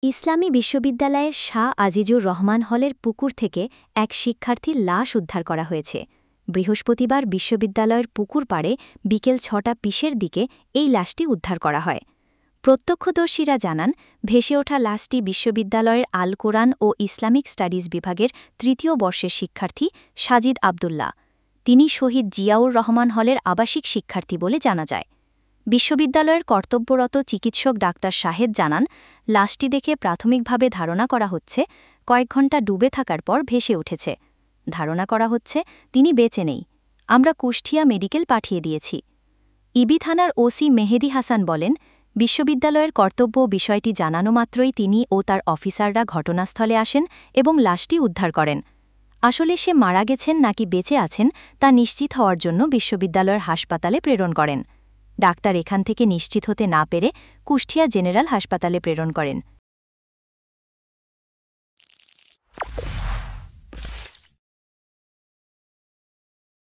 ইসলামী বিশ্ববিদ্যালয়ের শাহ আজিজুর রহমান হলের পুকুর থেকে এক শিক্ষার্থীর লাশ উদ্ধার করা হয়েছে। বৃহস্পতিবার বিশ্ববিদ্যালয়ের পুকুর পাড়ে বিকেল ৬টা ২০ দিকে এই লাশটি উদ্ধার করা হয়। প্রত্যক্ষদর্শীরা জানান, ভেসে ওঠা লাশটি বিশ্ববিদ্যালয়ের আল কোরআন ও ইসলামিক স্টাডিজ বিভাগের ৩য় বর্ষের শিক্ষার্থী সাজিদ আবদুল্লাহ। তিনি শহীদ জিয়াউর রহমান হলের আবাসিক শিক্ষার্থী বলে জানা যায়। বিশ্ববিদ্যালয়ের কর্তব্যরত চিকিৎসক ডাক্তার শাহেদ জানান, লাশটি দেখে প্রাথমিকভাবে ধারণা করা হচ্ছে কয়েক ঘণ্টা ডুবে থাকার পর ভেসে উঠেছে। ধারণা করা হচ্ছে তিনি বেঁচে নেই। আমরা কুষ্টিয়া মেডিকেল পাঠিয়ে দিয়েছি। ইবি থানার ওসি মেহেদী হাসান বলেন, বিশ্ববিদ্যালয়ের কর্তব্য বিষয়টি জানানো মাত্রই তিনি ও তার অফিসাররা ঘটনাস্থলে আসেন এবং লাশটি উদ্ধার করেন। আসলে সে মারা গেছেন নাকি বেঁচে আছেন তা নিশ্চিত হওয়ার জন্য বিশ্ববিদ্যালয়ের হাসপাতালে প্রেরণ করেন। ডাক্তার এখান থেকে নিশ্চিত হতে না পেরে কুষ্টিয়া জেনারেল হাসপাতালে প্রেরণ করেন।